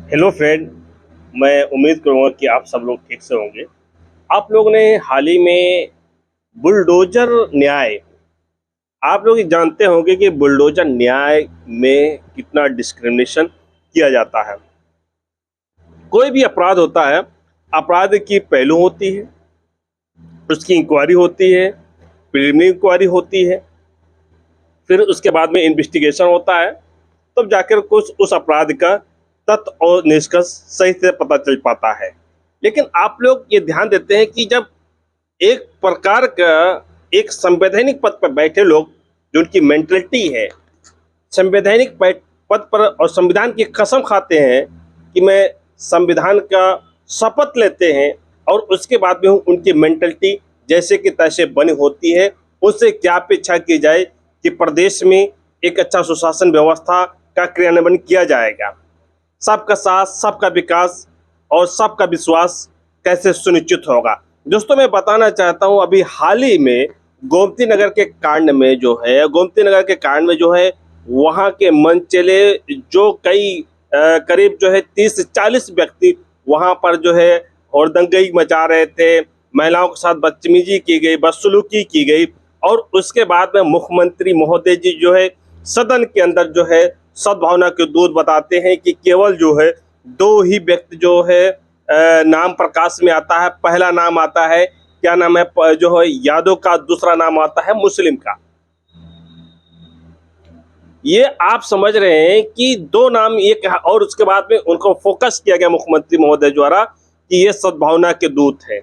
Hello friend. मैं उम्मीद करूंगा कि आप सब लोग ठीक से होंगे। आप लोगों ने हाल ही में बुलडोजर न्याय, आप लोग ये जानते होंगे कि बुलडोजर न्याय में कितना डिस्क्रिमिनेशन किया जाता है। कोई भी अपराध होता है, अपराध की पहलू होती है, उसकी इंक्वायरी होती है, प्रिलिमिनरी इंक्वायरी होती है, फिर उसके बाद में इन्वेस्टिगेशन होता है, तब जाकर कुछ उस अपराध का तथ्य और निष्कर्ष सही से पता चल पाता है। लेकिन आप लोग ये ध्यान देते हैं कि जब एक प्रकार का एक संवैधानिक पद पर बैठे लोग, जो उनकी मेंटलिटी है, संवैधानिक पद पर और संविधान की कसम खाते हैं कि मैं संविधान का शपथ लेते हैं, और उसके बाद में उनकी मेंटलिटी जैसे कि तैसे बनी होती है, उससे क्या अपेक्षा की जाए कि प्रदेश में एक अच्छा सुशासन व्यवस्था का क्रियान्वयन किया जाएगा, सबका साथ, सबका विकास और सबका विश्वास कैसे सुनिश्चित होगा। दोस्तों, मैं बताना चाहता हूं, अभी हाल ही में गोमती नगर के कांड में जो है, वहां के मनचले जो कई करीब जो है 30 से 40 व्यक्ति वहां पर जो है हुड़दंगई मचा रहे थे, महिलाओं के साथ बदतमीजी की गई, बदसलूकी की गई, और उसके बाद में मुख्यमंत्री महोदय जी जो है सदन के अंदर जो है सद्भावना के दूत बताते हैं कि केवल जो है दो ही व्यक्ति जो है नाम प्रकाश में आता है। पहला नाम आता है, क्या नाम है, जो है यादव का, दूसरा नाम आता है मुस्लिम का। ये आप समझ रहे हैं कि दो नाम एक, और उसके बाद में उनको फोकस किया गया मुख्यमंत्री महोदय द्वारा कि ये सद्भावना के दूत है।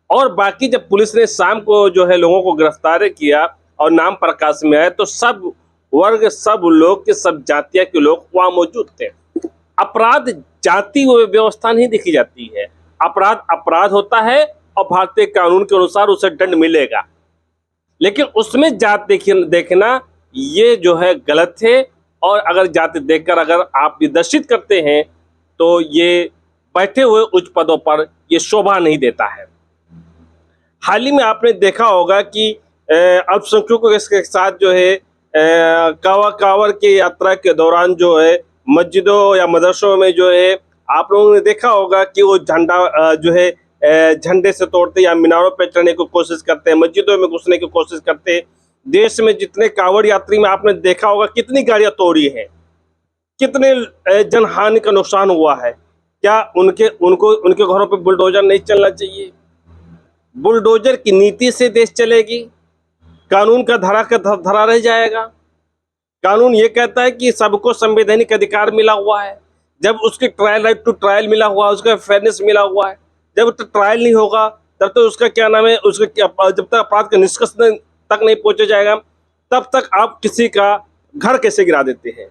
और बाकी जब पुलिस ने शाम को जो है लोगों को गिरफ्तार किया और नाम प्रकाश में आए, तो सब वर्ग, सब लोग के, सब जातिया के लोग वहां मौजूद थे। अपराध जाति व्यवस्था नहीं देखी जाती है, अपराध अपराध होता है और भारतीय कानून के अनुसार उसे दंड मिलेगा, लेकिन उसमें जात देखना ये जो है गलत है। और अगर जाति देखकर अगर आप विदर्शित करते हैं तो ये बैठे हुए उच्च पदों पर ये शोभा नहीं देता है। हाल ही में आपने देखा होगा कि अल्पसंख्यकों के साथ जो है कांवर की यात्रा के दौरान जो है मस्जिदों या मदरसों में जो है आप लोगों ने देखा होगा कि वो झंडा जो है झंडे से तोड़ते या मीनारों पर चढ़ने की कोशिश करते हैं, मस्जिदों में घुसने की कोशिश करते हैं। देश में जितने कांवड़ यात्री में आपने देखा होगा कितनी गाड़ियां तोड़ी हैं, कितने जनहानि का नुकसान हुआ है। क्या उनके घरों पे बुलडोजर नहीं चलना चाहिए? बुलडोजर की नीति से देश चलेगी, कानून का धरा रह जाएगा। कानून ये कहता है कि सबको संवैधानिक अधिकार मिला हुआ है, जब उसके ट्रायल, राइट टू ट्रायल मिला हुआ है, उसका फेयरनेस मिला हुआ है। जब तक ट्रायल नहीं होगा तब तो उसका क्या नाम है, उसका जब तक अपराध के निष्कर्ष तक नहीं पहुंचा जाएगा, तब तक आप किसी का घर कैसे गिरा देते हैं?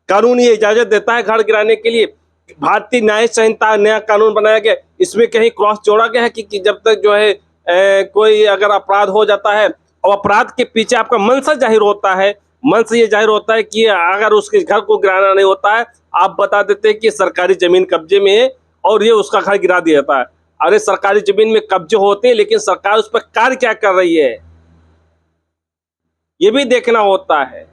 कानून ये इजाजत देता है घर गिराने के लिए? भारतीय न्याय संहिता नया कानून बनाया गया, इसमें कहीं क्रॉस जोड़ा गया है कि जब तक जो है कोई अगर अपराध हो जाता है और अपराध के पीछे आपका मंशा जाहिर होता है, मंशा ये जाहिर होता है कि अगर उसके घर को गिराना नहीं होता है, आप बता देते हैं कि सरकारी जमीन कब्जे में है और ये उसका घर गिरा दिया जाता है। अरे सरकारी जमीन में कब्जे होते हैं, लेकिन सरकार उस पर कार्य क्या कर रही है ये भी देखना होता है।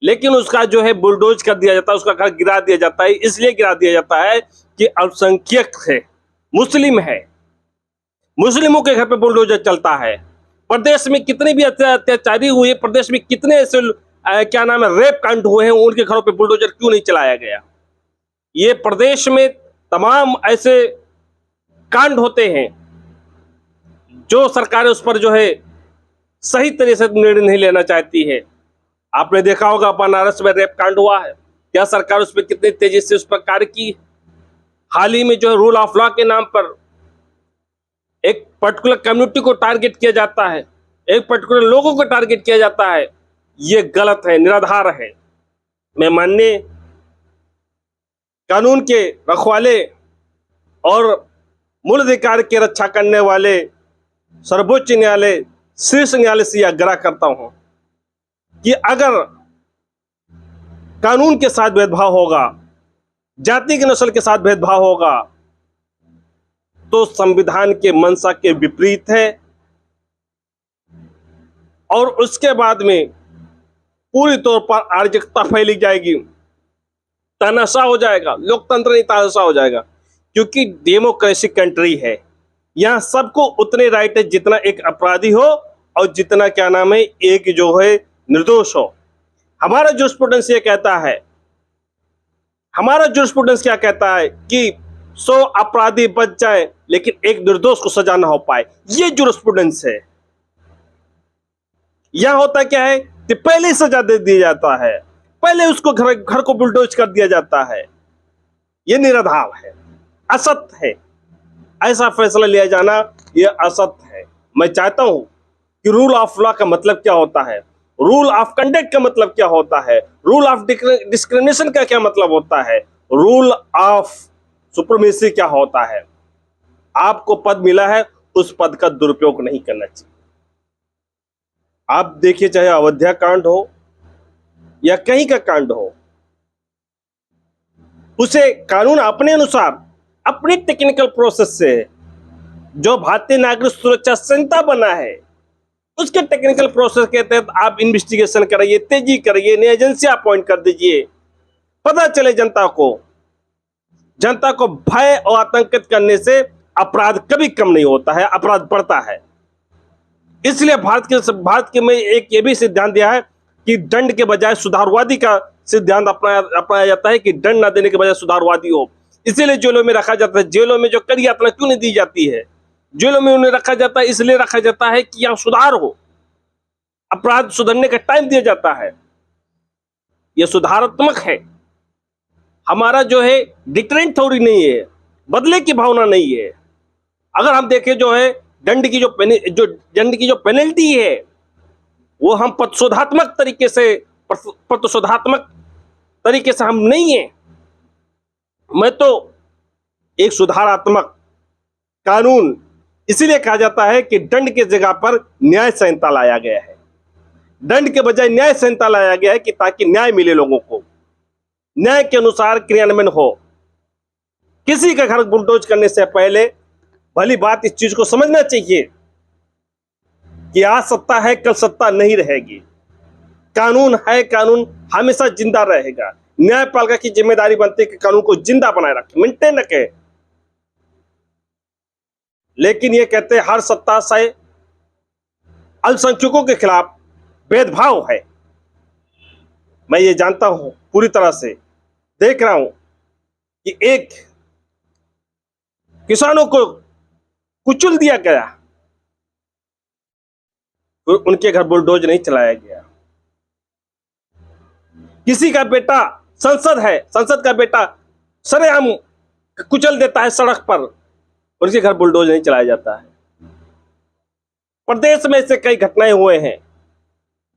लेकिन उसका जो है बुलडोज कर दिया जाता है, उसका घर गिरा दिया जाता है। इसलिए गिरा दिया जाता है कि अल्पसंख्यक है, मुस्लिम है, मुस्लिमों के घर पे बुलडोजर चलता है। प्रदेश में कितने भी अत्याचारी हुए, प्रदेश में कितने ऐसे क्या नाम है, रेप कांड हुए हैं, उनके घरों पे बुलडोजर क्यों नहीं चलाया गया? ये प्रदेश में तमाम ऐसे कांड होते हैं जो सरकार उस पर जो है सही तरह से निर्णय नहीं लेना चाहती है। आपने देखा होगा बनारस में रेप कांड हुआ है, क्या सरकार उस पर कितनी तेजी से उस पर कार्य की? हाल ही में जो है रूल ऑफ लॉ के नाम पर एक पर्टिकुलर कम्युनिटी को टारगेट किया जाता है, एक पर्टिकुलर लोगों को टारगेट किया जाता है। ये गलत है, निराधार है। मैं माननीय कानून के रखवाले और मूल अधिकार की रक्षा करने वाले सर्वोच्च न्यायालय, शीर्ष न्यायालय से आग्रह करता हूं कि अगर कानून के साथ भेदभाव होगा, जाति की नस्ल के साथ भेदभाव होगा, तो संविधान के मंशा के विपरीत है। और उसके बाद में पूरी तौर पर अराजकता फैली जाएगी। तानाशाह हो जाएगा, लोकतंत्र नहीं तानाशाह हो जाएगा, क्योंकि डेमोक्रेसी कंट्री है। यहाँ सबको उतने राइट है जितना एक अपराधी हो और जितना क्या नाम है एक जो है निर्दोष हो। हमारा जूरिस्प्रूडेंस ये कहता है, हमारा जूरिस्प्रूडेंस क्या कहता है कि 100 अपराधी बच जाए लेकिन एक निर्दोष को सजा ना हो पाए, ये जूरिस्प्रूडेंस है। यहां होता क्या है कि पहले ही सजा दे दिया जाता है, पहले उसको घर को बुलडोज कर दिया जाता है। ये निराधार है, असत्य है। ऐसा फैसला लिया जाना यह असत्य है। मैं चाहता हूं कि रूल ऑफ लॉ का मतलब क्या होता है, रूल ऑफ कंडक्ट का मतलब क्या होता है, रूल ऑफ डिस्क्रिमिनेशन का क्या मतलब होता है, रूल ऑफ सुप्रीमेसी क्या होता है। आपको पद मिला है, उस पद का दुरुपयोग नहीं करना चाहिए। आप देखिए, चाहे अयोध्या कांड हो या कहीं का कांड हो, उसे कानून अपने अनुसार अपनी टेक्निकल प्रोसेस से जो भारतीय नागरिक सुरक्षा संहिता बना है उसके टेक्निकल प्रोसेस के तहत आप इन्वेस्टिगेशन कराइए, तेजी कराइए, नई एजेंसी अपॉइंट कर दीजिए। पता चले जनता को भय और आतंकित करने से अपराध कभी कम नहीं होता है, अपराध बढ़ता है। इसलिए भारत के में एक ये भी सिद्धांत दिया है कि दंड के बजाय सुधारवादी का सिद्धांत अपनाया जाता है कि दंड ना देने के बजाय सुधारवादी हो। इसीलिए जेलों में रखा जाता है। जेलों में जो कड़ी यातना क्यों नहीं दी जाती है, जेलों में उन्हें रखा जाता है इसलिए रखा जाता है कि यहां सुधार हो, अपराध सुधरने का टाइम दिया जाता है। यह सुधारात्मक है। हमारा जो है डिटरेंट थ्योरी नहीं है, बदले की भावना नहीं है। अगर हम देखें जो है दंड की जो पेनल्टी है वो हम प्रतिशोधात्मक तरीके से हम नहीं है। मैं तो एक सुधारात्मक कानून इसीलिए कहा जाता है कि दंड के जगह पर न्याय संहिता लाया गया है। दंड के बजाय न्याय संहिता लाया गया है कि ताकि न्याय मिले, लोगों को न्याय के अनुसार क्रियान्वयन हो। किसी का घर बुलडोज करने से पहले भली बात इस चीज को समझना चाहिए कि आज सत्ता है, कल सत्ता नहीं रहेगी। कानून है, कानून हमेशा जिंदा रहेगा। न्यायपालिका की जिम्मेदारी बनती है कि कानून को जिंदा बनाए रखे, मेंटेन रखे। लेकिन ये कहते हैं हर सत्ता से अल्पसंख्यकों के खिलाफ भेदभाव है। मैं ये जानता हूं, पूरी तरह से देख रहा हूं कि एक किसानों को कुचल दिया गया, तो उनके घर बुलडोज नहीं चलाया गया। किसी का बेटा संसद है, संसद का बेटा सरेआम कुचल देता है सड़क पर, उनके घर बुलडोज नहीं चलाया जाता है। प्रदेश में ऐसे कई घटनाएं हुए हैं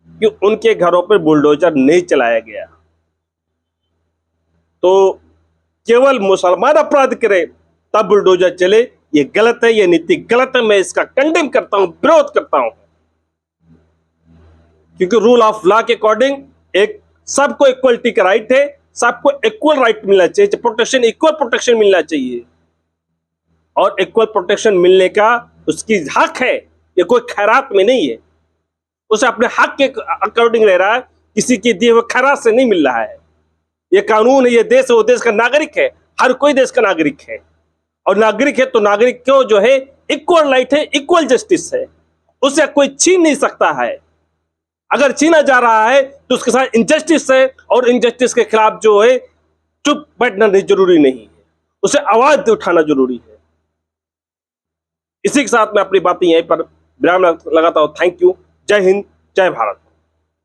कि उनके घरों पर बुलडोजर नहीं चलाया गया। तो केवल मुसलमान अपराध करे तब बुलडोजर चले, ये गलत है, ये नीति गलत है। मैं इसका कंडेम करता हूं, विरोध करता हूं, क्योंकि रूल ऑफ लॉ के अकॉर्डिंग एक सबको इक्वलिटी का राइट है, सबको इक्वल राइट मिलना चाहिए, प्रोटेक्शन, इक्वल प्रोटेक्शन मिलना चाहिए। और इक्वल प्रोटेक्शन मिलने का उसकी हक है, ये कोई खैरात में नहीं है। उसे अपने हक के अकॉर्डिंग रह रहा है, किसी के दिए हुए खैरात से नहीं मिल रहा है। ये कानून है, ये देश है, वो देश का नागरिक है, हर कोई देश का नागरिक है। और नागरिक है तो नागरिक को जो है इक्वल राइट है, इक्वल जस्टिस है, उसे कोई छीन नहीं सकता है। अगर छीना जा रहा है तो उसके साथ इनजस्टिस है, और इनजस्टिस के खिलाफ जो है चुप बैठना नहीं जरूरी नहीं है, उसे आवाज उठाना जरूरी है। इसी के साथ मैं अपनी बातें यहीं पर विराम लगाता हूं। Thank you. जय हिंद, जय भारत।